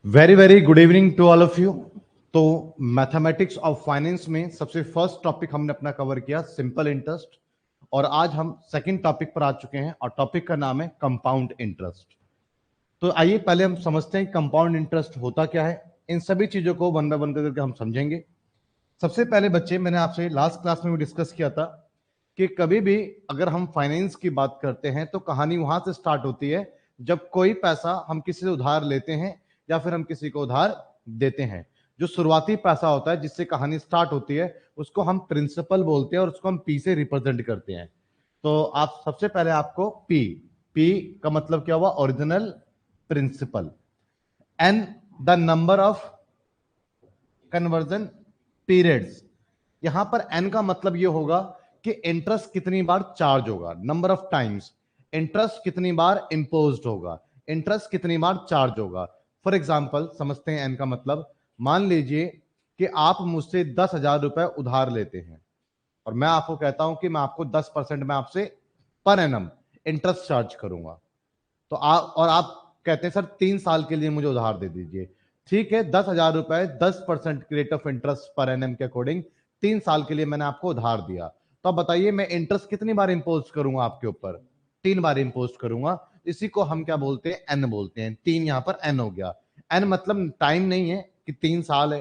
Very very good evening to all of you. तो mathematics of finance में सबसे first topic हमने अपना कवर किया सिंपल इंटरेस्ट, और आज हम सेकंड टॉपिक पर आ चुके हैं और टॉपिक का नाम है कंपाउंड इंटरेस्ट। तो आइए पहले हम समझते हैं कंपाउंड इंटरेस्ट होता क्या है। इन सभी चीजों को वन बाय वन करके हम समझेंगे। सबसे पहले बच्चे, मैंने आपसे लास्ट क्लास में भी डिस्कस किया था कि कभी भी अगर हम फाइनेंस की बात करते हैं तो कहानी वहां से स्टार्ट होती है जब कोई पैसा हम किसी से उधार लेते हैं या फिर हम किसी को उधार देते हैं। जो शुरुआती पैसा होता है जिससे कहानी स्टार्ट होती है उसको हम प्रिंसिपल बोलते हैं और उसको हम पी से रिप्रेजेंट करते हैं। तो आप सबसे पहले आपको पी पी का मतलब क्या हुआ? Original principal. N the number of conversion periods. यहां पर एन का मतलब यह होगा कि इंटरेस्ट कितनी बार चार्ज होगा, नंबर ऑफ टाइम्स इंटरेस्ट कितनी बार इंपोज्ड होगा, इंटरेस्ट कितनी बार चार्ज होगा। फॉर एग्जाम्पल समझते हैं एन का मतलब। मान लीजिए कि आप मुझसे 10,000 रुपए उधार लेते हैं और मैं आपको कहता हूं कि मैं आपको 10% में आपसे पर एनम इंटरेस्ट चार्ज करूंगा। तो आप कहते हैं सर 3 साल के लिए मुझे उधार दे दीजिए। ठीक है, 10,000 रुपए 10% rate of interest per annum के अकॉर्डिंग 3 साल के लिए मैंने आपको उधार दिया। तो अब बताइए मैं इंटरेस्ट कितनी बार इंपोज करूंगा आपके ऊपर? 3 बार इंपोज करूंगा। इसी को हम क्या बोलते हैं? एन बोलते हैं। 3 यहां पर एन हो गया। एन मतलब टाइम नहीं है कि 3 साल है,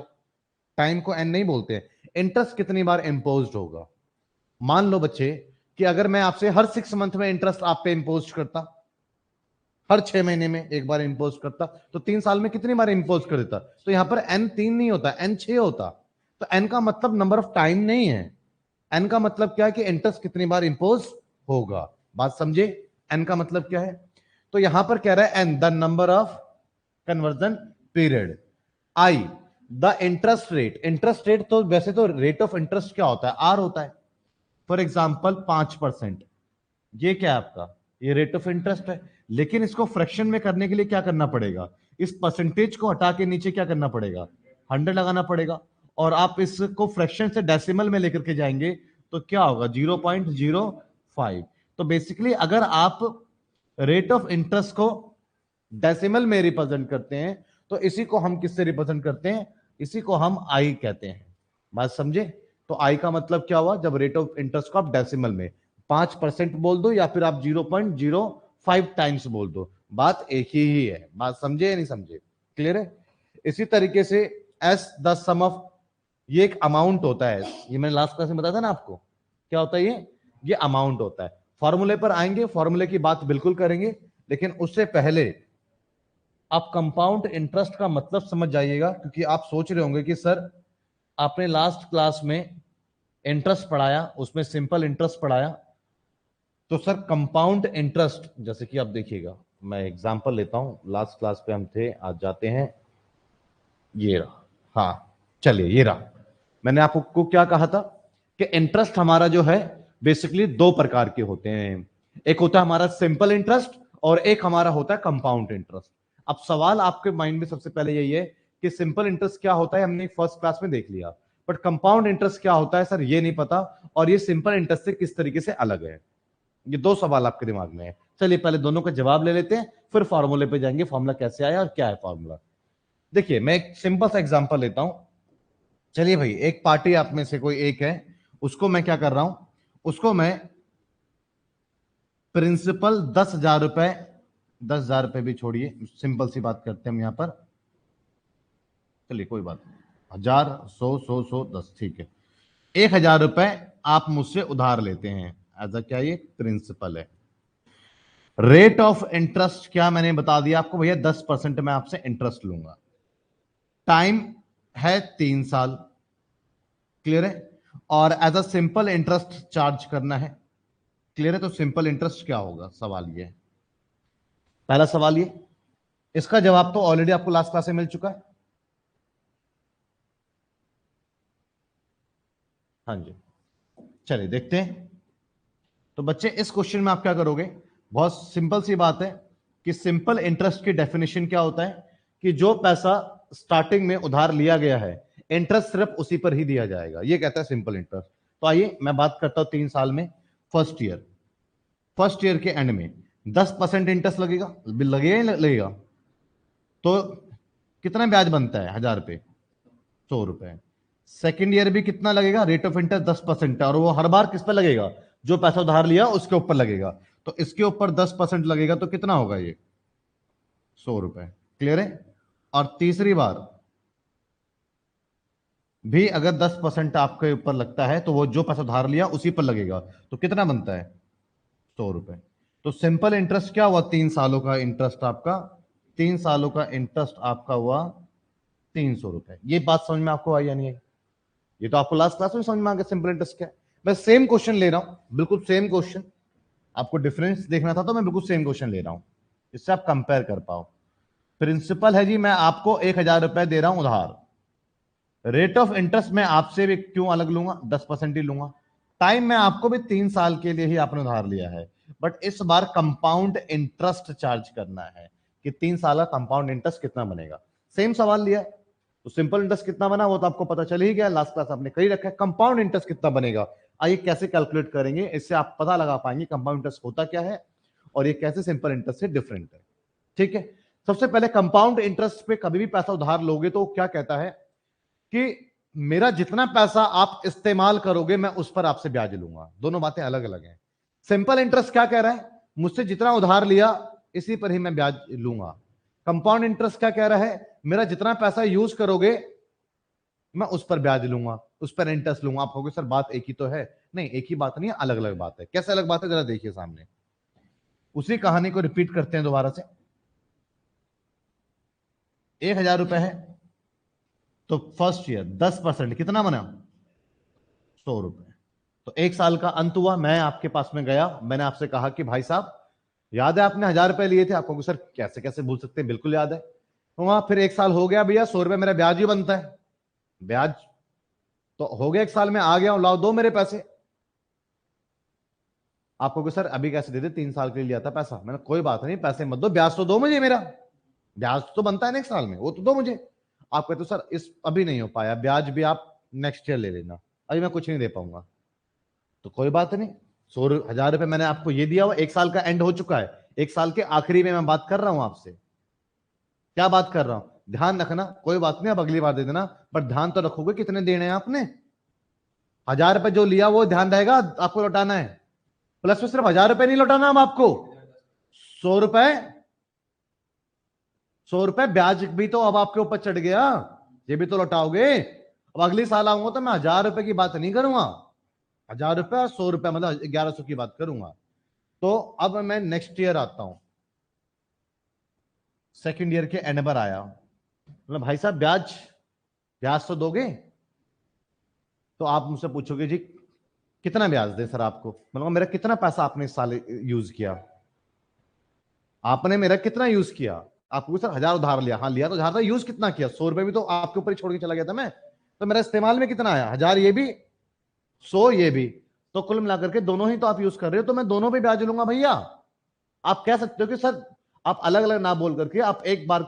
टाइम को एन नहीं बोलते। इंटरेस्ट कितनी बार इंपोज होगा। मान लो बच्चे कि अगर मैं आपसे हर 6 मंथ में इंटरेस्ट आप पे इंपोज करता, हर 6 महीने में एक बार इंपोज करता, तो 3 साल में कितनी बार इंपोज कर देता? तो यहां पर एन 3 नहीं होता, एन 6 होता। तो एन का मतलब नंबर ऑफ टाइम नहीं है, एन का मतलब क्या है कि इंटरेस्ट कितनी बार इंपोज होगा। बात समझे? एन का मतलब क्या है? तो यहां पर कह रहा है n the number of conversion period. I the interest rate. Interest rate तो वैसे तो रेट ऑफ इंटरेस्ट क्या होता है? आर होता है। फॉर एग्जाम्पल 5%, ये क्या है आपका? ये रेट ऑफ इंटरेस्ट है। लेकिन इसको फ्रैक्शन में करने के लिए क्या करना पड़ेगा? इस परसेंटेज को हटा के नीचे क्या करना पड़ेगा? 100 लगाना पड़ेगा। और आप इसको फ्रैक्शन से डेसिमल में लेकर के जाएंगे तो क्या होगा? 0.05। तो बेसिकली अगर आप रेट ऑफ इंटरेस्ट को डेसिमल में रिप्रेजेंट करते हैं तो इसी को हम किससे रिप्रेजेंट करते हैं? इसी को हम आई कहते हैं। बात समझे? तो आई का मतलब क्या हुआ? जब रेट ऑफ इंटरेस्ट को आप डेसिमल में 5% बोल दो या फिर आप 0.05 टाइम्स बोल दो, बात एक ही है। बात समझे या नहीं समझे? क्लियर है? इसी तरीके से एस द सम ऑफ, ये एक अमाउंट होता है। ये मैंने लास्ट क्लास में बताया था ना आपको। क्या होता है ये अमाउंट होता है। फॉर्मूले पर आएंगे, फॉर्मूले की बात बिल्कुल करेंगे, लेकिन उससे पहले आप कंपाउंड इंटरेस्ट का मतलब समझ जाइएगा, क्योंकि आप सोच रहे होंगे कि सर आपने लास्ट क्लास में इंटरेस्ट पढ़ाया, उसमें सिंपल इंटरेस्ट पढ़ाया, तो सर कंपाउंड इंटरेस्ट जैसे कि आप देखिएगा, मैं एग्जांपल लेता हूं। लास्ट क्लास पे हम थे, आज जाते हैं। ये रहा, हाँ चलिए ये रहा। मैंने आपको क्या कहा था कि इंटरेस्ट हमारा जो है बेसिकली 2 प्रकार के होते हैं। एक होता है हमारा सिंपल इंटरेस्ट और एक हमारा होता है कंपाउंड इंटरेस्ट। अब सवाल आपके माइंड में सबसे पहले यही है कि सिंपल इंटरेस्ट क्या होता है, हमने फर्स्ट क्लास में देख लिया, बट कंपाउंड इंटरेस्ट क्या होता है सर ये नहीं पता, और ये सिंपल इंटरेस्ट से किस तरीके से अलग है। ये 2 सवाल आपके दिमाग में है। चलिए पहले दोनों का जवाब ले लेते हैं, फिर फॉर्मूले पे जाएंगे, फॉर्मूला कैसे आया और क्या है फॉर्मूला। देखिए मैं एक सिंपल सा एग्जांपल लेता हूं। चलिए भाई, एक पार्टी आप में से कोई एक है, उसको मैं क्या कर रहा हूं, उसको मैं प्रिंसिपल 10,000 रुपए, 10,000 रुपए भी छोड़िए, सिंपल सी बात करते हैं हम यहां पर। चलिए कोई बात नहीं, 1,000, 100, 100, 100, 10, ठीक है। 1,000 रुपए आप मुझसे उधार लेते हैं एज अ, क्या ये प्रिंसिपल है। रेट ऑफ इंटरेस्ट क्या मैंने बता दिया आपको भैया? 10% मैं आपसे इंटरेस्ट लूंगा। टाइम है 3 साल। क्लियर है? और as a simple interest charge करना है। क्लियर है? तो सिंपल इंटरेस्ट क्या होगा? सवाल ये है, पहला सवाल ये। इसका जवाब तो ऑलरेडी आपको लास्ट क्लास में मिल चुका है। हाँ जी, चलिए देखते हैं। तो बच्चे इस क्वेश्चन में आप क्या करोगे? बहुत सिंपल सी बात है कि सिंपल इंटरेस्ट की डेफिनेशन क्या होता है कि जो पैसा स्टार्टिंग में उधार लिया गया है, इंटरेस्ट सिर्फ उसी पर ही दिया जाएगा, ये कहता है सिंपल इंटरेस्ट। तो आइए मैं बात करता हूं 3 साल में। फर्स्ट ईयर के एंड में 10% इंटरेस्ट लगेगा, बिल लगेगा ही लगेगा। तो कितना ब्याज बनता है 1000 पे? 100 रुपए। सेकेंड ईयर भी कितना लगेगा? रेट ऑफ इंटरेस्ट 10% है, और वो हर बार किस पे लगेगा? जो पैसा उधार लिया उसके ऊपर लगेगा। तो इसके ऊपर 10% लगेगा तो कितना होगा ये? 100 रुपए। क्लियर है? और तीसरी बार भी अगर 10% आपके ऊपर लगता है तो वो जो पैसा उधार लिया उसी पर लगेगा, तो कितना बनता है? 100 रुपए। तो सिंपल इंटरेस्ट क्या हुआ? 3 सालों का इंटरेस्ट आपका, 3 सालों का इंटरेस्ट आपका हुआ 300 रुपए। ये बात समझ में आपको आई या नहीं आई? ये तो आपको लास्ट क्लास में समझ में आ गया सिंपल इंटरेस्ट क्या है। मैं सेम क्वेश्चन ले रहा हूं, बिल्कुल सेम क्वेश्चन। आपको डिफरेंस देखना था तो मैं बिल्कुल सेम क्वेश्चन ले रहा हूं, इससे आप कंपेयर कर पाओ। प्रिंसिपल है जी, मैं आपको 1000 रुपए दे रहा हूं उधार। रेट ऑफ इंटरेस्ट मैं आपसे भी क्यों अलग लूंगा? 10% ही लूंगा। टाइम में आपको भी 3 साल के लिए ही आपने उधार लिया है, बट इस बार कंपाउंड इंटरेस्ट चार्ज करना है कि 3 साल का कंपाउंड इंटरेस्ट कितना बनेगा। सेम सवाल लिया है तो सिंपल इंटरेस्ट कितना बना वो तो आपको पता चल ही गया, लास्ट क्लास आपने कर ही रखा है। कंपाउंड इंटरेस्ट कितना बनेगा, आइए कैसे कैलकुलेट करेंगे, इससे आप पता लगा पाएंगे कंपाउंड इंटरेस्ट होता क्या है और ये कैसे सिंपल इंटरेस्ट से डिफरेंट है। ठीक है, सबसे पहले कंपाउंड इंटरेस्ट पे कभी भी पैसा उधार लोगे तो क्या कहता है कि मेरा जितना पैसा आप इस्तेमाल करोगे मैं उस पर आपसे ब्याज लूंगा। दोनों बातें अलग अलग हैं। सिंपल इंटरेस्ट क्या कह रहा है? मुझसे जितना उधार लिया इसी पर ही मैं ब्याज लूंगा। कंपाउंड इंटरेस्ट क्या कह रहा है? मेरा जितना पैसा यूज करोगे मैं उस पर ब्याज लूंगा, उस पर इंटरेस्ट लूंगा। आप कहोगे सर बात एक ही तो है। नहीं, एक ही बात नहीं है, अलग अलग बात है। कैसे अलग बात है जरा देखिए सामने। उसी कहानी को रिपीट करते हैं दोबारा से। 1000 रुपए है तो फर्स्ट ईयर 10% कितना बना? 100 रुपए। तो 1 साल का अंत हुआ, मैं आपके पास में गया, मैंने आपसे कहा कि भाई साहब याद है आपने 1000 रुपए लिए थे? आपको सर कैसे कैसे भूल सकते हैं, बिल्कुल याद है। तो वहां फिर 1 साल हो गया भैया, 100 रुपए मेरा ब्याज ही बनता है। ब्याज तो हो गया, 1 साल में आ गया हूं, लाओ दो मेरे पैसे। आपको सर अभी कैसे दे दे, 3 साल के लिए लिया था पैसा। मैंने कोई बात नहीं, पैसे मत दो, ब्याज तो दो मुझे, मेरा ब्याज तो बनता है ना 1 साल में, वो तो दो मुझे। आप कहते हो सर इस अभी नहीं हो पाया, ब्याज भी आप नेक्स्ट ईयर ले लेना, अभी मैं कुछ नहीं दे पाऊंगा। तो कोई बात नहीं, 100,000 रुपए मैंने आपको ये दिया हुआ, 1 साल का एंड हो चुका है, 1 साल के आखिरी में मैं बात कर रहा हूं आपसे। क्या बात कर रहा हूं, ध्यान रखना। कोई बात नहीं, अब अगली बार दे देना, पर ध्यान तो रखोगे कितने देने हैं आपने। 1000 रुपए जो लिया वो ध्यान रहेगा, आपको लौटाना है। प्लस में सिर्फ 1000 रुपए नहीं लौटाना अब आपको, 100 रुपए, 100 रुपए ब्याज भी तो अब आपके ऊपर चढ़ गया, ये भी तो लौटाओगे। अब अगले साल आऊंगा तो मैं 1000 रुपए की बात नहीं करूंगा, 1000 रुपए और 100 रुपए मतलब 1100 की बात करूंगा। तो अब मैं नेक्स्ट ईयर आता हूं, सेकंड ईयर के एंड पर आया, मतलब भाई साहब ब्याज ब्याज तो दोगे। तो आप मुझसे पूछोगे जी कितना ब्याज दे सर आपको, मतलब मेरा कितना पैसा आपने इस साल यूज किया, आपने मेरा कितना यूज किया। आपको सर 1000 उधार लिया, हाँ लिया तो 1000 था, यूज कितना किया? 100 रुपए भी तो आपके ऊपर ही छोड़ के चला गया था मैं, तो मेरा इस्तेमाल में कितना आया? 1000 ये भी, 100 ये भी, तो कुल मिलाकर के दोनों ही तो आप यूज कर रहे हो, तो मैं दोनों पे ब्याज लूंगा भैया। आप कह सकते हो कि सर, आप अलग अलग ना बोल करके आप एक बात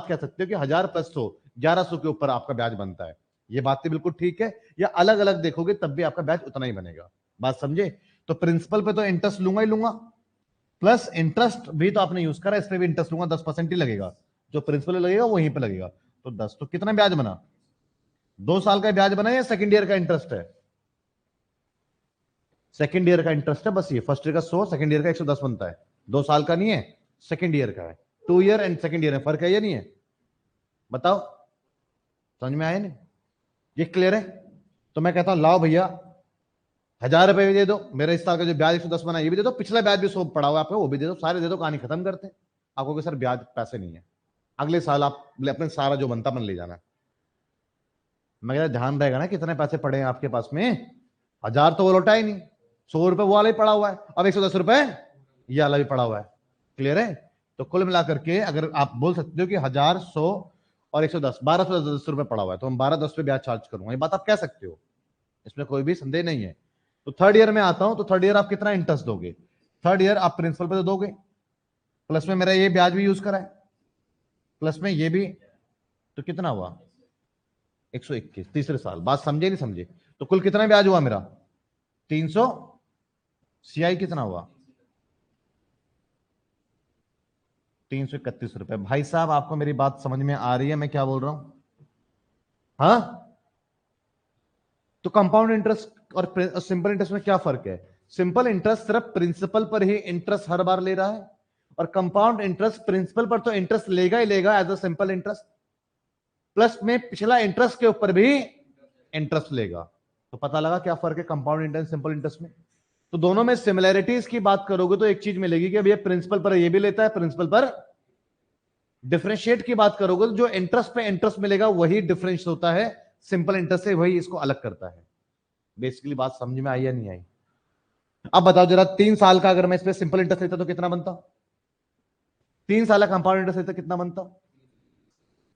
कह सकते हो कि 1000 प्लस 100 1100 के ऊपर आपका ब्याज बनता है। ये बात तो बिल्कुल ठीक है, या अलग अलग देखोगे तब भी आपका ब्याज उतना ही बनेगा। बात समझे? तो प्रिंसिपल पे तो इंटरेस्ट लूंगा ही लूंगा, प्लस इंटरेस्ट भी तो आपने यूज करा, इस पे भी इंटरेस्ट लूंगा, 10% ही लगेगा, जो प्रिंसिपल लगेगा वहीं पे लगेगा। तो 10, तो कितना ब्याज बना? 2 साल का ब्याज बना या सेकंड ईयर का इंटरेस्ट है? सेकंड ईयर का इंटरेस्ट है बस, ये फर्स्ट ईयर का 100, सेकंड ईयर का 110 बनता है। 2 साल का नहीं है, सेकंड ईयर का है। 2 ईयर एंड सेकंड ईयर में फर्क है या नहीं है? बताओ, समझ में आया नहीं? ये क्लियर है? तो मैं कहता हूं लाओ भैया 1000 रुपए भी दे दो, मेरा इस साल का जो ब्याज 110 बना ये भी दे दो, पिछला ब्याज भी 100 पड़ा हुआ आपको वो भी दे दो, सारे दे दो, कहानी खत्म करते हैं। आपको सर ब्याज पैसे नहीं है, अगले साल आप अपने सारा जो बनता मन ले जाना। मैं कहता ध्यान रहेगा ना कितने पैसे पड़े हैं आपके पास में, 1000 तो वो लौटा ही नहीं, 100 रुपए वो वाला ही पड़ा हुआ है, अब 110 रुपए ये वाला भी पड़ा हुआ है। क्लियर है? तो कुल मिलाकर के अगर आप बोल सकते हो कि 1000, 100 और 110, 1210 रुपए पड़ा हुआ है, तो हम 1210 पे ब्याज चार्ज करूंगा, ये बात आप कह सकते हो, इसमें कोई भी संदेह नहीं है। तो थर्ड ईयर में आता हूं, तो थर्ड ईयर आप कितना इंटरेस्ट दोगे? थर्ड ईयर आप प्रिंसिपल पे तो दोगे, प्लस में मेरा ये ब्याज भी यूज करा है, प्लस में ये भी, तो कितना हुआ? 121 तीसरे साल। बात समझे नहीं समझे? तो कुल कितना ब्याज हुआ मेरा? 300। सीआई कितना हुआ? ₹331। भाई साहब आपको मेरी बात समझ में आ रही है मैं क्या बोल रहा हूं? हाँ, तो कंपाउंड इंटरेस्ट और सिंपल इंटरेस्ट में क्या फर्क है? सिंपल इंटरेस्ट सिर्फ प्रिंसिपल पर ही इंटरेस्ट हर बार ले रहा है, और कंपाउंड इंटरेस्ट प्रिंसिपल पर तो इंटरेस्ट लेगा ही लेगा as a simple interest, plus में पिछला इंटरेस्ट के ऊपर भी इंटरेस्ट लेगा। तो पता लगा क्या फर्क है कंपाउंड इंटरेस्ट सिंपल इंटरेस्ट में? तो दोनों में सिमिलैरिटीज की बात करोगे तो एक चीज मिलेगी कि भैया प्रिंसिपल पर ये भी लेता है, प्रिंसिपल पर डिफरेंशिएट की बात करोगे तो जो इंटरेस्ट पे इंटरेस्ट मिलेगा वही डिफरेंस होता है सिंपल इंटरेस्ट से, वही इसको अलग करता है। बेसिकली बात समझ में आई या नहीं आई? अब बताओ जरा, 3 साल का अगर मैं इस पे सिंपल इंटरेस्ट लेता तो कितना बनता? 3 साल का कंपाउंड इंटरेस्ट लेता कितना बनता?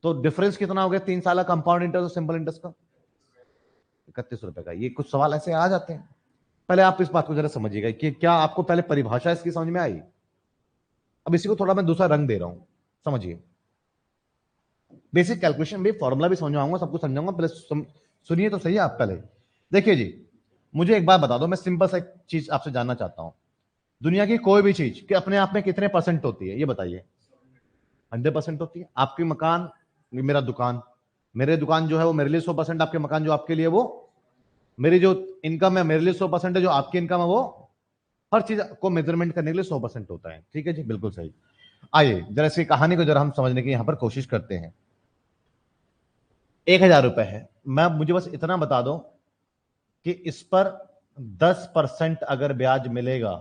तो डिफरेंस कितना हो गया 3 साल का कंपाउंड इंटरेस्ट और सिंपल इंटरेस्ट का? ₹31 का। ये कुछ सवाल ऐसे आ जाते हैं। पहले आप इस बात को जरा समझिएगा कि क्या आपको पहले परिभाषा इसकी समझ में आई? अब इसी को थोड़ा मैं दूसरा रंग दे रहा हूं, समझिए। बेसिक कैलकुलेशन भी, फॉर्मूला भी समझाऊंगा, सब कुछ समझाऊंगा, पहले सुनिए तो सही है आप पहले। देखिए जी, मुझे एक बात बता दो, मैं सिंपल सा एक चीज आपसे जानना चाहता हूं। दुनिया की कोई भी चीज कि अपने आप में कितने परसेंट होती है, ये बताइए। 100% होती है। आपकी मकान, मेरा दुकान, मेरे दुकान जो है वो मेरे लिए 100%, आपके मकान जो आपके लिए वो, मेरी जो इनकम है मेरे लिए 100% है, जो आपकी इनकम है वो, हर चीज को मेजरमेंट करने के लिए 100% होता है। ठीक है जी, बिल्कुल सही। आइए जरा इसकी कहानी को जरा हम समझने की यहां पर कोशिश करते हैं। ₹1000 है, मैं मुझे बस इतना बता दो कि इस पर 10% अगर ब्याज मिलेगा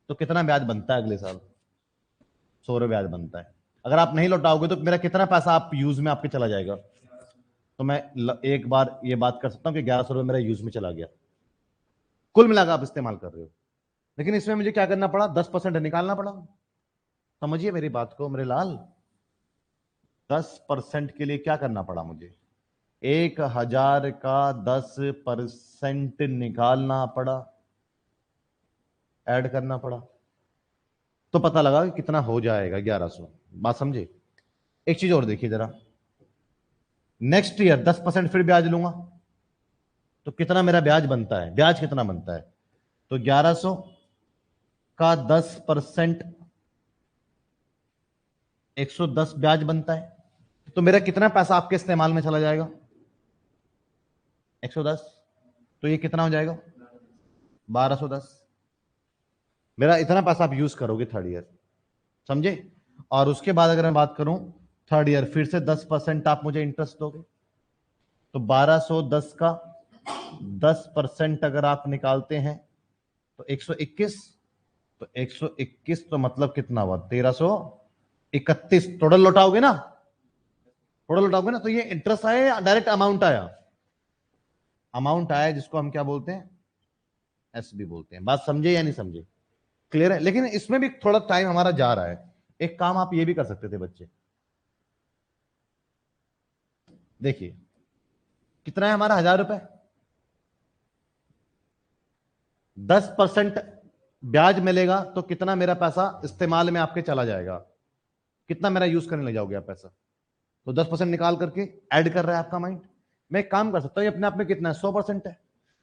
तो कितना ब्याज बनता है अगले साल? ₹100 ब्याज बनता है। अगर आप नहीं लौटाओगे तो मेरा कितना पैसा आप यूज में आपके चला जाएगा? तो मैं एक बार ये बात कर सकता हूं कि ₹1100 मेरा यूज में चला गया, कुल मिलाकर आप इस्तेमाल कर रहे हो। लेकिन इसमें मुझे क्या करना पड़ा? 10% निकालना पड़ा। समझिए मेरी बात को मेरे लाल, 10% के लिए क्या करना पड़ा मुझे? 1000 का 10% निकालना पड़ा, ऐड करना पड़ा, तो पता लगा कि कितना हो जाएगा 1100। बात समझे? एक चीज और देखिए जरा, नेक्स्ट ईयर 10% फिर ब्याज लूंगा तो कितना मेरा ब्याज बनता है? ब्याज कितना बनता है? तो 1100 का 10% 110 ब्याज बनता है। तो मेरा कितना पैसा आपके इस्तेमाल में चला जाएगा? 110। तो ये कितना हो जाएगा? 1210। मेरा इतना पैसा आप यूज करोगे थर्ड ईयर, समझे? और उसके बाद अगर मैं बात करूं थर्ड ईयर, फिर से 10% आप मुझे इंटरेस्ट दोगे, तो 1210 का 10% अगर आप निकालते हैं तो 121। तो 121 तो मतलब कितना हुआ? 1331। टोटल लौटाओगे ना? टोटल लौटाओगे ना? तो ये इंटरेस्ट आया या डायरेक्ट अमाउंट आया? अमाउंट आया, जिसको हम क्या बोलते हैं? एस बी बोलते हैं। बात समझे या नहीं समझे? क्लियर है? लेकिन इसमें भी थोड़ा टाइम हमारा जा रहा है। एक काम आप ये भी कर सकते थे बच्चे, देखिए कितना है हमारा ₹1000, 10% ब्याज मिलेगा तो कितना मेरा पैसा इस्तेमाल में आपके चला जाएगा? कितना मेरा यूज करने लग जाओगे आप पैसा? तो 10% निकाल करके ऐड कर रहा है आपका माइंड। मैं एक काम कर सकता हूँ, ये अपने आप में कितना है? 100% है।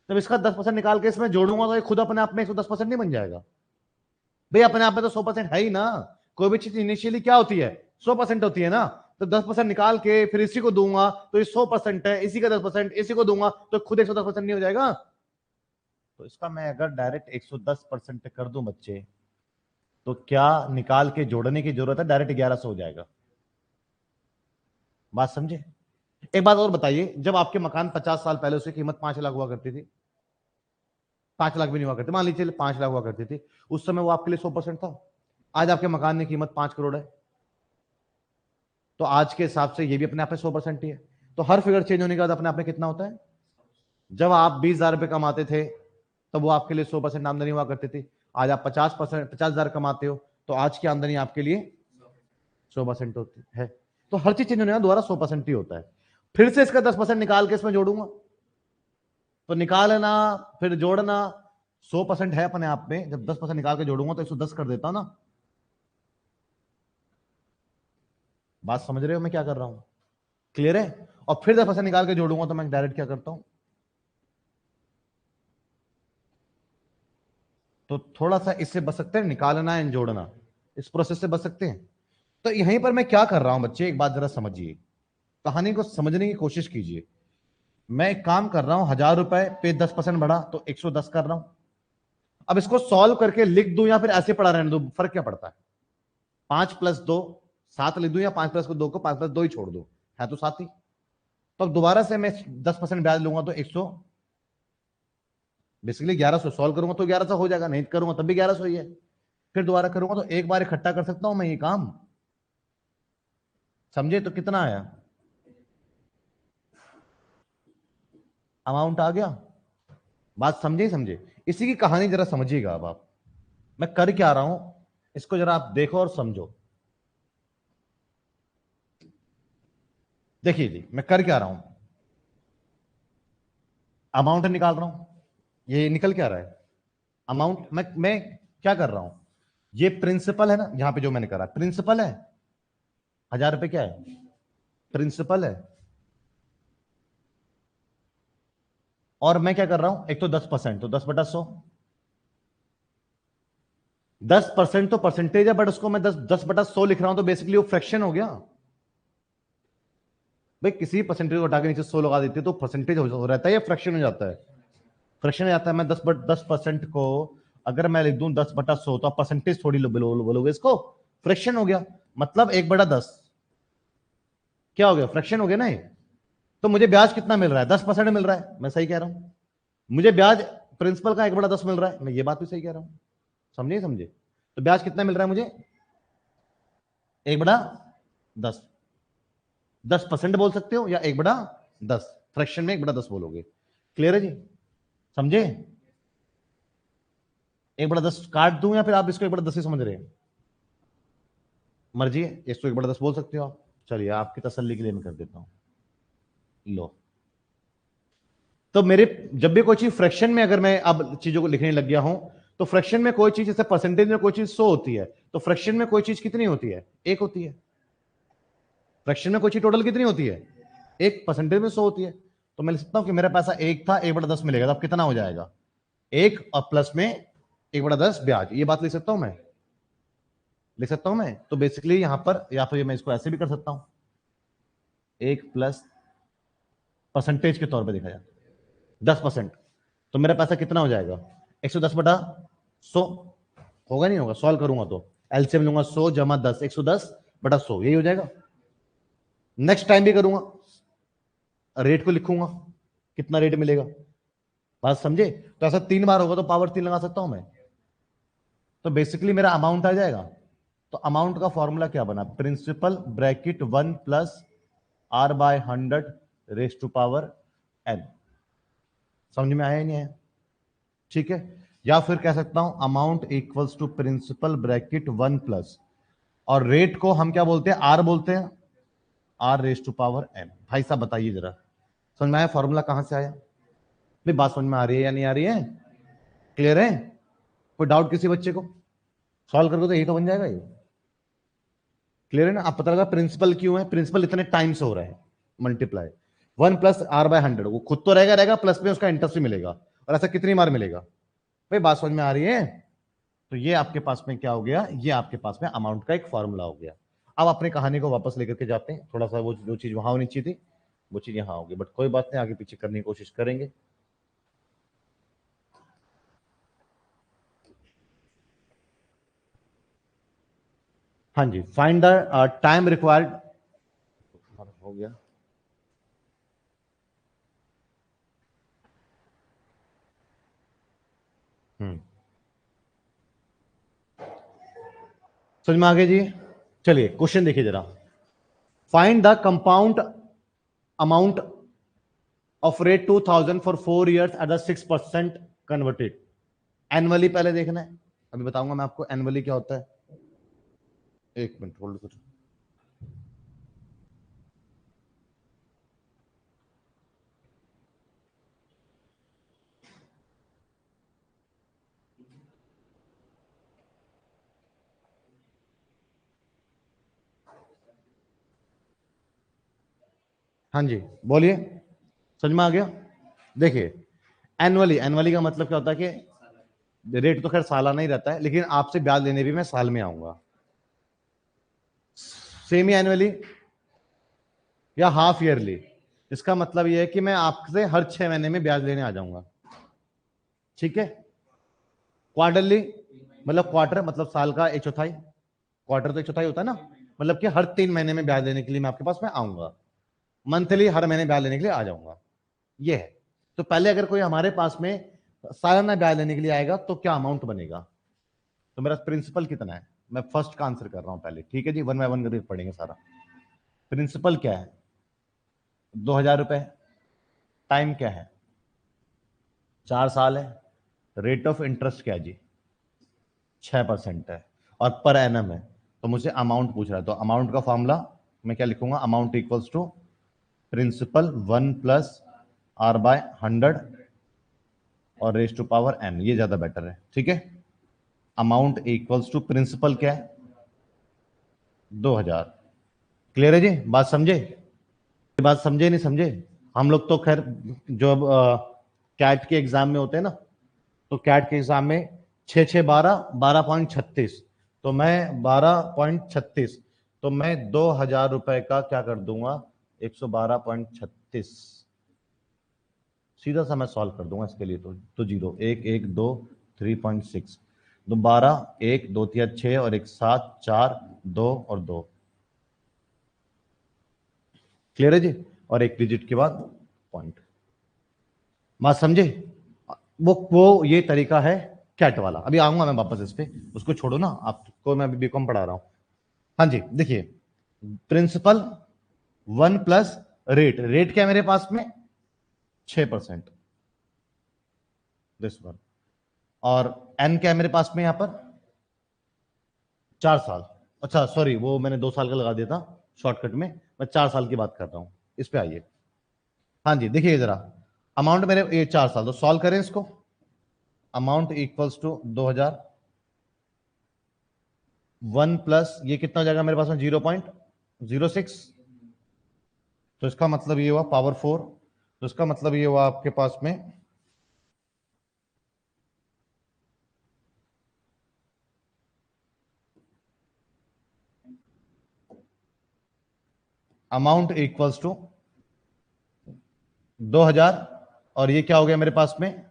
जब इसका 10% निकाल के इसमें जोड़ूंगा तो ये खुद अपने आप में 110% नहीं बन जाएगा? भाई अपने आप में तो 100% है ही ना। कोई भी चीज इनिशियली क्या होती है? 100% होती है ना। तो 10% निकाल के फिर इसी को दूंगा तो ये 100% है, इसी का 10% इसी को दूंगा तो खुद 110% नहीं हो जाएगा? तो इसका मैं अगर डायरेक्ट 110% कर दूं बच्चे, तो क्या निकाल के जोड़ने की जरूरत है? डायरेक्ट 1100 हो जाएगा। बात समझे? एक बात और बताइए, जब आपके मकान 50 साल पहले उसकी कीमत 5 लाख हुआ करती थी, 5 लाख भी नहीं हुआ करती, मान लीजिए 5 लाख हुआ करती थी, उस समय वो आपके लिए 100% था। आज आपके मकान की कीमत 5 करोड़ है, तो आज के हिसाब से ये भी अपने आप में 100% ही है। तो हर फिगर चेंज होने के बाद अपने आप में कितना होता है? जब आप 20,000 रुपए कमाते थे तब वो आपके लिए 100% आमदनी हुआ करती थी। आज आप 50,000 कमाते हो तो आज की आमदनी आपके लिए 100% होती है। तो हर चीज चेंज होने का दोबारा 100% ही होता है। फिर से इसका 10% निकाल के इसमें जोड़ूंगा तो निकालना फिर जोड़ना 100% है अपने आप में। जब 10% निकाल के जोड़ूंगा तो 110 कर देता ना। बात समझ रहे हो मैं क्या कर रहा हूं? क्लियर है? और फिर 10% निकाल के जोड़ूंगा तो मैं डायरेक्ट क्या करता हूं? तो थोड़ा सा इससे बच सकते हैं, निकालना एंड जोड़ना, इस प्रोसेस से बच सकते हैं। तो यहीं पर मैं क्या कर रहा हूं बच्चे, एक बात जरा समझिए, कहानी को समझने की कोशिश कीजिए। मैं एक काम कर रहा हूं, 1000 रुपए पे 10% बढ़ा तो 110 कर रहा हूं। अब इसको सॉल्व करके लिख दूं या फिर ऐसे पढ़ा रहने दूं, फर्क क्या पड़ता है? 5+2 7 लिख दूं या 5+2 को 5+2 ही छोड़ दूं, है तो 7 ही। तो अब दोबारा से मैं 10% ब्याज लूंगा तो 100, बेसिकली 1100 सॉल्व करूंगा तो 1100 हो जाएगा, नहीं करूंगा तब भी 1100 ही है। फिर दोबारा करूंगा तो एक बार इकट्ठा कर सकता हूं मैं ये काम, समझे? तो कितना आया, अमाउंट आ गया। बात समझे समझे? इसी की कहानी जरा समझिएगा। अब आप, मैं कर क्या रहा हूं इसको जरा आप देखो और समझो। देखिए जी, मैं कर क्या रहा हूं, अमाउंट निकाल रहा हूं। ये निकल क्या रहा है, अमाउंट। मैं क्या कर रहा हूं, ये प्रिंसिपल है ना, यहां पे जो मैंने करा प्रिंसिपल है, 1000 रुपए क्या है, प्रिंसिपल है। और मैं क्या कर रहा हूं, एक तो 10%, तो 10/100, 10% तो परसेंटेज है, बट उसको मैं 10/100 लिख रहा हूं तो बेसिकली वो फ्रैक्शन हो गया। भाई किसी परसेंटेज को हटा के नीचे 100 लगा देते तो परसेंटेज हो रहता है या फ्रैक्शन हो जाता है? फ्रैक्शन हो जाता है। मैं 10% को अगर मैं लिख दूं 10/100 तो परसेंटेज थोड़ी बोलोगे इसको, फ्रैक्शन हो गया। मतलब 1/10 क्या हो गया, फ्रैक्शन हो गया ना ये। तो मुझे ब्याज कितना मिल रहा है, 10% मिल रहा है, मैं सही कह रहा हूं। मुझे ब्याज प्रिंसिपल का 1/10 मिल रहा है, मैं ये बात भी सही कह रहा हूं। समझे समझे? तो ब्याज कितना मिल रहा है मुझे, 1/10। 10% बोल सकते हो या 1/10, फ्रैक्शन में 1/10 बोलोगे। क्लियर है जी, समझे? 1/10 काट दूं या फिर आप इसको 1/10 ही समझ रहे हैं? मर्जी है, इसको 1/10 बोल सकते हो आप। चलिए आपकी तसल्ली के लिए मैं कर देता हूं, लो। तो मेरे जब भी कोई चीज फ्रैक्शन में, अगर मैं अब चीजों को लिखने लग गया हूं, तो फ्रैक्शन में कोई चीज, जैसे परसेंटेज में कोई चीज 100 होती है, तो फ्रैक्शन में कोई चीज कितनी होती है, 1 होती है। फ्रैक्शन में कोई चीज टोटल कितनी होती है, 1। परसेंटेज में 100 होती है। तो मैं लिख सकता हूं कि मेरा पैसा 1 था, 1/10 मिलेगा, तो अब कितना हो जाएगा, 1 और प्लस में 1/10 ब्याज। ये बात लिख सकता हूं मैं, लिख सकता हूं मैं। तो बेसिकली यहां पर, या फिर मैं इसको ऐसे भी कर सकता हूं, 1 प्लस परसेंटेज के तौर पर देखा जाए 10%, तो मेरा पैसा कितना हो जाएगा, 110/100 होगा, नहीं होगा? सॉल्व करूंगा तो एलसीएम लूंगा, 100 जमा 10, 110/100, यही हो जाएगा। नेक्स्ट टाइम भी करूंगा, रेट को लिखूंगा, कितना रेट मिलेगा। बात समझे? तो ऐसा 3 बार होगा तो पावर 3 लगा सकता हूं मैं। तो बेसिकली मेरा अमाउंट आ जाएगा। तो अमाउंट का फॉर्मूला क्या बना, principal bracket 1 plus R/100 raise to power n। समझ में आया ही नहीं है? ठीक है। या फिर कह सकता हूं amount equals to principal bracket 1 plus, और रेट को हम क्या बोलते हैं, आर बोलते हैं, R raise to power n. भाई साहब बताइए जरा, समझ में आया फॉर्मूला कहां से आया? नहीं, बात समझ में आ रही है या नहीं आ रही है? क्लियर है? कोई डाउट किसी बच्चे को? सॉल्व करके तो यही तो बन जाएगा ये। क्लियर है ना? आप पता लगा प्रिंसिपल क्यों है, प्रिंसिपल इतने टाइम से हो रहा है मल्टीप्लाई, 1 प्लस R/100, वो खुद तो रहेगा रहेगा, प्लस में उसका इंटरेस्ट भी मिलेगा। और ऐसा कितनी बार मिलेगा? भाई बात समझ में आ रही है? तो ये आपके पास में क्या हो गया, ये आपके पास में अमाउंट का एक फॉर्मूला हो गया। अब अपनी कहानी को वापस लेकर के जाते हैं, थोड़ा सा वो जो चीज वहां होनी चाहिए थी वो चीज यहां होगी, बट कोई बात नहीं, आगे पीछे करने की कोशिश करेंगे। हाँ जी, फाइंड द टाइम रिक्वायर्ड, हो गया। समझ में आ गया जी? चलिए क्वेश्चन देखिए जरा, find the compound amount of rate 2000 for 4 years at the 6% converted. Annually पहले देखना है, अभी बताऊंगा मैं आपको एनुअली क्या होता है। एक मिनट होल्ड करो। हाँ जी, बोलिए, समझ में आ गया? देखिए, एनुअली, एनुअली का मतलब क्या होता है कि रेट तो खैर सालाना ही रहता है, लेकिन आपसे ब्याज लेने भी मैं साल में आऊंगा। सेमी एनुअली या हाफ ईयरली, इसका मतलब यह है कि मैं आपसे हर 6 महीने में ब्याज लेने आ जाऊंगा, ठीक है। क्वार्टरली मतलब क्वार्टर मतलब साल का एक चौथाई, क्वार्टर तो एक चौथाई होता है ना, मतलब कि हर 3 महीने में ब्याज लेने के लिए मैं आपके पास में आऊंगा। मंथली हर महीने ब्याज लेने के लिए आ जाऊंगा, ये है। तो पहले अगर कोई हमारे पास में सालाना ब्याज लेने के लिए आएगा तो क्या अमाउंट बनेगा, तो मेरा प्रिंसिपल कितना है, मैं फर्स्ट का आंसर कर रहा हूं पहले, ठीक है जी, 1 बाय 1 करके पढ़ेंगे सारा। प्रिंसिपल क्या है, 2,000 रुपए। टाइम क्या है, 4 साल है। रेट ऑफ इंटरेस्ट क्या है जी, 6% है। और पर एनम है, तो मुझे अमाउंट पूछ रहा है, तो अमाउंट का फॉर्मूला मैं क्या लिखूंगा, amount equals to principal 1 plus R by 100 और रेस टू पावर एन, ये ज्यादा बेटर है, ठीक है। अमाउंट इक्वल्स टू प्रिंसिपल क्या है, 2,000। क्लियर है जी, बात समझे, बात समझे नहीं समझे। हम लोग तो खैर जो कैट के एग्जाम में होते हैं ना, तो कैट के एग्जाम में 6 6 12 12.36, तो मैं 12.36, तो मैं 2,000 रुपए का क्या कर दूंगा, 112.36, सीधा सा मैं सॉल्व कर दूंगा इसके लिए। तो 0 1 1 2 3.6, तो 12 1 2 3 6 और 1 7 4 2 और 2, क्लियर है जी। और एक डिजिट के बाद पॉइंट, बात समझे। वो ये तरीका है कैट वाला, अभी आऊंगा मैं वापस इस पे, उसको छोड़ो ना, आपको मैं अभी बीकॉम पढ़ा रहा हूं। हाँ जी, देखिए प्रिंसिपल 1 प्लस रेट, रेट क्या है मेरे पास में 6%, दिस वन। और एन क्या है मेरे पास में यहां पर 4 साल, अच्छा सॉरी वो मैंने 2 साल का लगा दिया था शॉर्टकट में, मैं 4 साल की बात कर रहा हूं। इस पे आइए, हाँ जी देखिए जरा, अमाउंट मेरे ये 4 साल, तो सॉल्व करें इसको। अमाउंट इक्वल्स टू 2,000, 1 प्लस ये कितना हो जाएगा मेरे पास में 0.06, तो इसका मतलब ये हुआ पावर 4, तो इसका मतलब ये हुआ आपके पास में अमाउंट इक्वल्स टू 2,000, और ये क्या हो गया मेरे पास में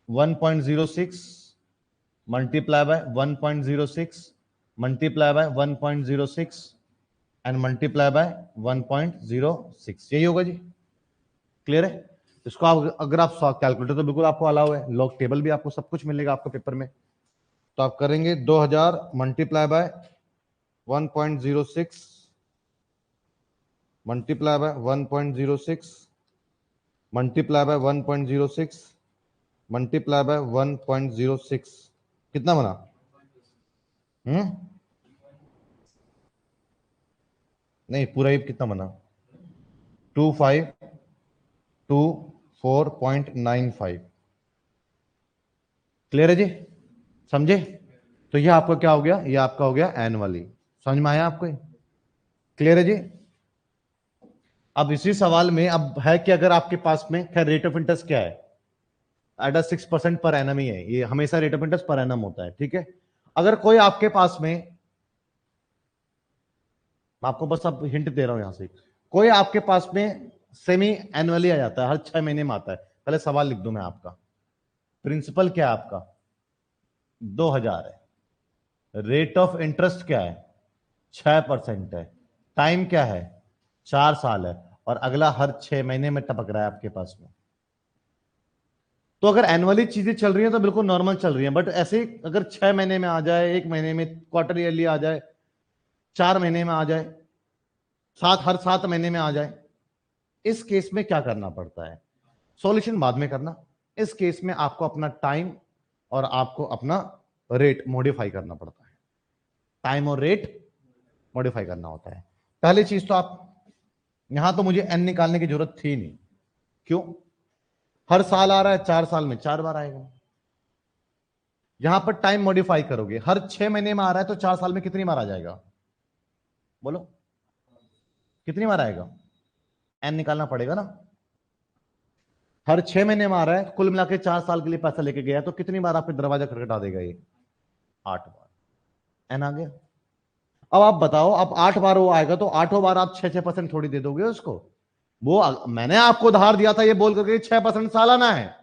1.06 multiply by 1.06 multiply by 1.06 and multiply by 1.06, यही होगा जी, क्लियर है। इसको आप अगर आप कैलकुलेटर तो बिल्कुल आपको अलाउ है, लॉग टेबल भी आपको सब कुछ मिलेगा आपको पेपर में, तो आप करेंगे 2,000 multiply by 1.06 multiply by 1.06 multiply by 1.06 multiply by 1.06, कितना बना, नहीं पूरा ही कितना बना 2524.95, क्लियर है जी, समझे। तो ये आपका क्या हो गया, ये आपका हो गया एनुअली, समझ में आया आपको, क्लियर है जी। अब इसी सवाल में अब है कि अगर आपके पास में खैर रेट ऑफ इंटरेस्ट क्या है, एट 6% पर एनम ही है, ये हमेशा rate of interest per annum होता है, ठीक है। अगर कोई आपके पास में, मैं आपको बस अब हिंट दे रहा हूं यहां से, कोई आपके पास में सेमी एनुअली आ जाता है, हर 6 महीने में आता है, पहले सवाल लिख दूं मैं आपका, प्रिंसिपल क्या है आपका 2,000 है, रेट ऑफ इंटरेस्ट क्या है 6% है, टाइम क्या है 4 साल है, और अगला हर 6 महीने में टपक रहा है आपके पास में। तो अगर एनुअली चीजें चल रही हैं तो बिल्कुल नॉर्मल चल रही हैं, बट ऐसे अगर 6 महीने में आ जाए, 1 महीने में, क्वार्टर ईयरली आ जाए, 4 महीने में आ जाए, हर 7 महीने में आ जाए, इस केस में क्या करना पड़ता है, सॉल्यूशन बाद में करना, इस केस में आपको अपना टाइम और आपको अपना रेट मॉडिफाई करना पड़ता है, टाइम और रेट मॉडिफाई करना होता है। पहली चीज तो आप, यहां तो मुझे एन निकालने की जरूरत थी नहीं, क्यों, हर साल आ रहा है, 4 साल में 4 बार आएगा। यहां पर टाइम मॉडिफाई करोगे, हर 6 महीने में आ रहा है तो 4 साल में कितनी बार आ जाएगा, बोलो कितनी बार आएगा, एन निकालना पड़ेगा ना। हर 6 महीने में आ रहा है, कुल मिला के 4 साल के लिए पैसा लेके गया, तो कितनी बार आपके दरवाजा खटखटा देगा ये, 8 बार, एन आ गया। अब आप बताओ, अब 8 बार वो आएगा तो 8 बार आप 6-6% थोड़ी दे दोगे उसको। वो मैंने आपको उधार दिया था ये बोल करके 6% सालाना है,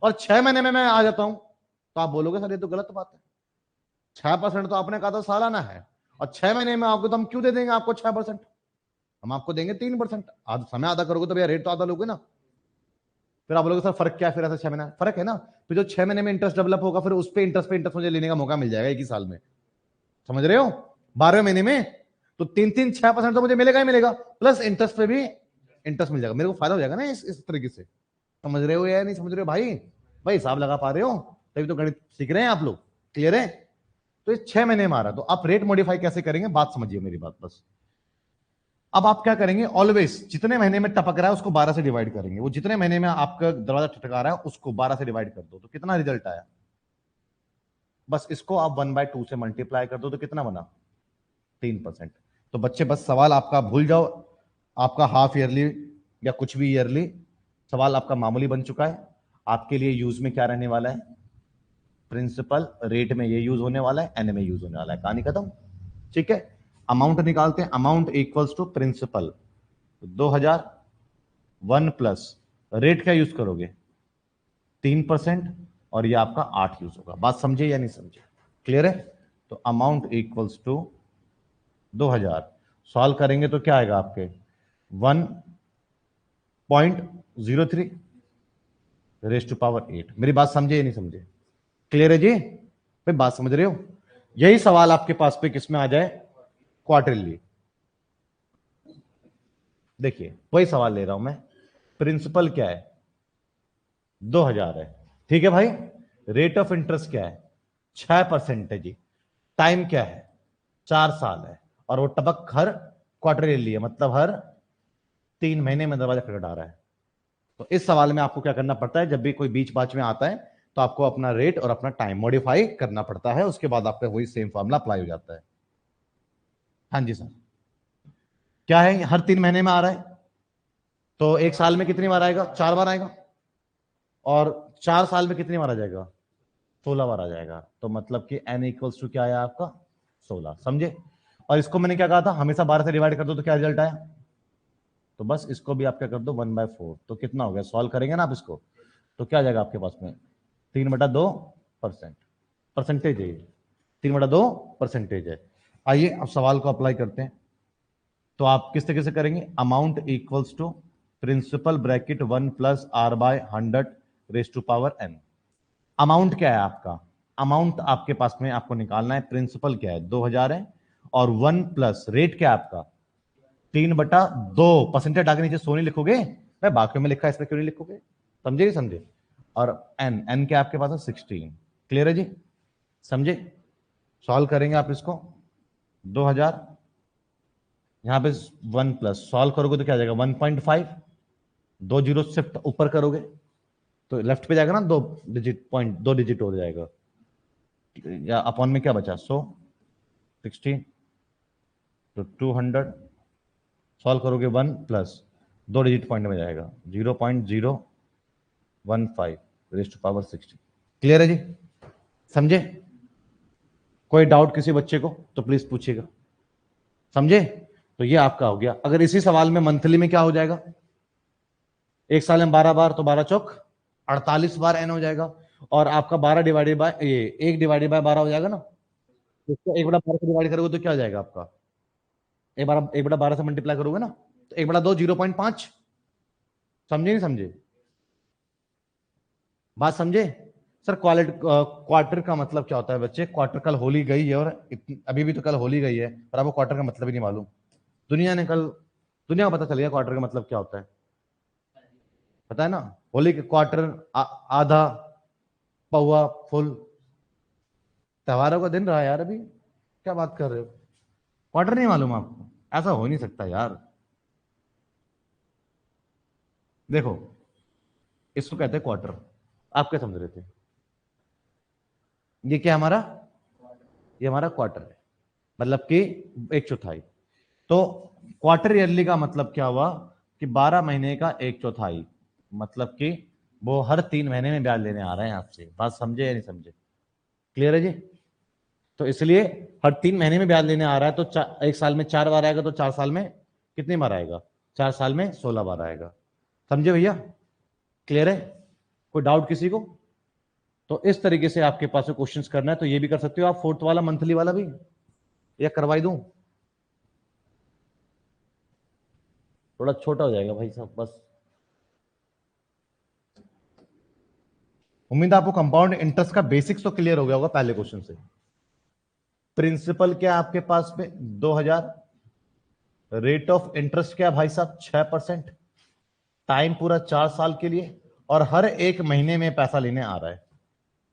और 6 महीने में मैं आ जाता हूं, तो आप बोलोगे सर ये तो गलत बात है। 6% तो आपने कहा था सालाना है, और 6 महीने में आपको तो हम क्यों दे देंगे आपको 6%? हम आपको देंगे 3%। आधा समय आधा करोगे तो भैया रेट तो आधा लोगे ना। फिर आप बोलोगे सर फर्क क्या है, फिर ऐसा 6 महीना फर्क है ना। फिर जो 6 महीने में इंटरेस्ट डेवलप होगा, फिर उस पे इंटरेस्ट मुझे लेने का मौका मिल जाएगा 1 ही साल में। समझ रहे हो? 12वें महीने में तो 3-3 6% तो मुझे मिलेगा ही मिलेगा, प्लस इंटरेस्ट पे भी इंटरेस्ट मिल जाएगा, मेरे को फायदा हो जाएगा ना इस तरीके से। समझ रहे हो या नहीं समझ रहे हो भाई? भाई हिसाब लगा पा रहे हो? तभी तो गणित सीख रहे हैं आप लोग। क्लियर है? तो ये 6 महीने में आ रहा, तो आप रेट मॉडिफाई कैसे करेंगे, बात समझिए मेरी बात बस। अब आप क्या करेंगे, ऑलवेज जितने महीने में टपक रहा है उसको 12 से डिवाइड करेंगे। वो जितने महीने में आपका दरवाजा ठटका रहा है उसको 12 से डिवाइड कर दो, तो कितना रिजल्ट आया? बस इसको आप 1/2 से मल्टीप्लाई कर दो, तो कितना बना? 3%। तो बच्चे बस सवाल आपका भूल जाओ, आपका हाफ ईयरली या कुछ भी ईयरली सवाल आपका मामूली बन चुका है। आपके लिए यूज में क्या रहने वाला है? प्रिंसिपल। रेट में ये यूज होने वाला है, एन में यूज होने वाला है, कहानी खत्म। ठीक है, अमाउंट निकालते हैं। Amount equals to principal 2000, 1 plus rate क्या यूज करोगे? 3%, और ये आपका 8 यूज होगा। बात समझे या नहीं समझे? क्लियर है? तो अमाउंट इक्वल्स टू 2000, सॉल्व करेंगे तो क्या आएगा आपके? 1.03 रेज टू पावर 8। मेरी बात समझे या नहीं समझे? क्लियर है जी? भाई बात समझ रहे हो? यही सवाल आपके पास पे किसमें आ जाए? क्वार्टरली। देखिए वही सवाल ले रहा हूं मैं। प्रिंसिपल क्या है? 2000 है, ठीक है भाई। रेट ऑफ इंटरेस्ट क्या है? 6% है जी। टाइम क्या है? 4 साल है, और वो टपक हर क्वार्टरली है, मतलब हर 3 महीने में दरवाजा खटखटा रहा है। तो इस सवाल में आपको क्या करना पड़ता है, जब भी कोई बीच बाच में आता है तो आपको अपना रेट और अपना टाइम मॉडिफाई करना पड़ता है, उसके बाद आपका वही सेम फॉर्मूला अप्लाई हो जाता है। हाँ जी सर। क्या है, हर 3 महीने में आ रहा है, तो 1 साल में कितनी बार आएगा? 4 बार आएगा, और 4 साल में कितनी बार आ जाएगा? 16 बार आ जाएगा। तो मतलब कि n इक्वल्स टू क्या आया आपका? 16। समझे? और इसको मैंने क्या कहा था, हमेशा 12 से डिवाइड कर दो तो क्या रिजल्ट आया? तो बस इसको भी आप क्या कर दो 1/4। तो कितना हो गया, सॉल्व करेंगे ना आप इसको, तो क्या आ जाएगा आपके पास में? 3/2%। परसेंटेज है, 3/2% है। आइए अब सवाल को अप्लाई करते हैं। तो आप किस तरीके से करेंगे? Amount equals to principal bracket 1 plus r/100 raise to power n। Amount क्या है आपका? अमाउंट आपके पास में आपको निकालना है। प्रिंसिपल क्या है? 2000 है, और 1 प्लस रेट क्या है आपका? 3/2। परसेंटेज आगे नीचे सो नहीं लिखोगे, मैं बाकी में लिखा है, इसमें क्यों नहीं लिखोगे? समझे नहीं समझे? और एन, एन क्या आपके पास है? 16। क्लियर है जी? समझे? सॉल्व करेंगे आप इसको। 2000 यहां पे 1 प्लस सॉल्व करोगे तो क्या आ जाएगा? 1.5। 2 जीरो शिफ्ट ऊपर करोगे तो लेफ्ट पे जाएगा ना, 2 डिजिट पॉइंट, 2 डिजिट हो जाएगा, या अपॉन में क्या बचा? 16 तो 200। सॉल्व करोगे 1 प्लस 2 डिजिट पॉइंट में जाएगा 0.015 रेज टू पावर 60। क्लियर है जी? समझे? कोई डाउट किसी बच्चे को तो प्लीज पूछिएगा। समझे? तो ये आपका हो गया। अगर इसी सवाल में मंथली में क्या हो जाएगा? 1 साल में 12 बार, तो 12 चौक 48 बार एन हो जाएगा, और आपका 12 डिवाइडेड बाय ये 1/12 हो जाएगा ना। तो इसको 1/12 से डिवाइड करोगे तो क्या हो जाएगा आपका? 1/12 से मल्टीप्लाई करोगे ना, तो 1/2 0.5। समझे नहीं समझे? बात समझे? सर क्वार्टर का मतलब क्या होता है बच्चे? क्वार्टर कल होली गई है, और अभी भी तो कल होली गई है, पर आपको क्वार्टर का मतलब ही नहीं मालूम। दुनिया को पता चल गया क्वार्टर का मतलब क्या होता है, पता है ना? होली के क्वार्टर, आधा, पौवा, फुल। त्योहारों का दिन रहा यार अभी, क्या बात कर रहे हो? क्वार्टर नहीं मालूम आपको? ऐसा हो नहीं सकता यार। देखो, इसको कहते हैं क्वार्टर। आप क्या समझ रहे थे? ये क्या हमारा? ये हमारा क्वार्टर है, मतलब कि 1/4। तो क्वार्टर ईयरली का मतलब क्या हुआ कि 12 महीने का 1/4, मतलब कि वो हर 3 महीने में ब्याज लेने आ रहे हैं आपसे। बात समझे या नहीं समझे? क्लियर है जी? तो इसलिए हर 3 महीने में ब्याज लेने आ रहा है, तो एक साल में 4 बार आएगा, तो 4 साल में कितनी बार आएगा? 4 साल में 16 बार आएगा। समझे भैया? क्लियर है? कोई डाउट किसी को? तो इस तरीके से आपके पास क्वेश्चंस करना है तो ये भी कर सकते हो आप, फोर्थ वाला मंथली वाला भी, या करवाई दूं? थोड़ा छोटा हो जाएगा भाई साहब बस। उम्मीद है आपको कंपाउंड इंटरेस्ट का बेसिक्स तो क्लियर हो गया होगा पहले क्वेश्चन से। प्रिंसिपल क्या आपके पास में 2000, रेट ऑफ इंटरेस्ट क्या भाई साहब 6%, टाइम पूरा 4 साल के लिए, और हर एक महीने में पैसा लेने आ रहा है।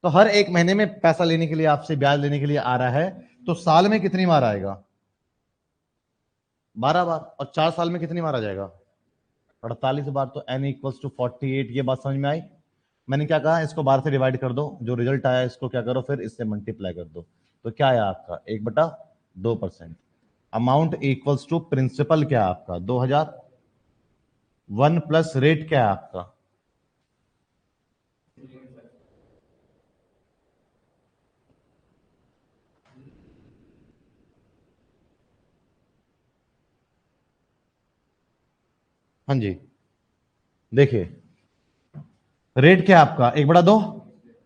तो हर एक महीने में पैसा लेने के लिए, आपसे ब्याज लेने के लिए आ रहा है, तो साल में कितनी बार आएगा? 12 बार। और 4 साल में कितनी बार आ जाएगा? 48 बार। तो n इक्वल्स टू 48। ये बात समझ में आई? मैंने क्या कहा, इसको 12 से डिवाइड कर दो, जो रिजल्ट आया इसको क्या करो, फिर इससे मल्टीप्लाई कर दो। तो क्या आया आपका 1/2%। अमाउंट इक्वल्स टू प्रिंसिपल क्या है आपका 2000, 1 प्लस रेट क्या है आपका? हाँ जी, देखिए रेट क्या है आपका 1/2,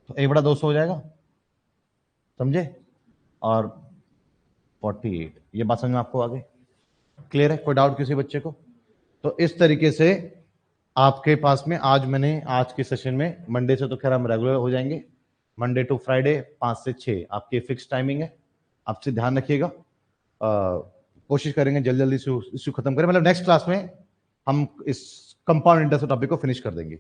तो 1/200 हो जाएगा। समझे? और 48। ये बात समझ में आपको आगे क्लियर है? कोई डाउट किसी बच्चे को? तो इस तरीके से आपके पास में आज के सेशन में, मंडे से तो खैर हम रेगुलर हो जाएंगे, मंडे टू फ्राइडे 5 से 6 आपकी फिक्स टाइमिंग है। आपसे ध्यान रखिएगा, कोशिश करेंगे जल्दी जल्दी इशू खत्म करें, मतलब नेक्स्ट क्लास में हम इस कंपाउंड इंटरेस्ट टॉपिक को फिनिश कर देंगे।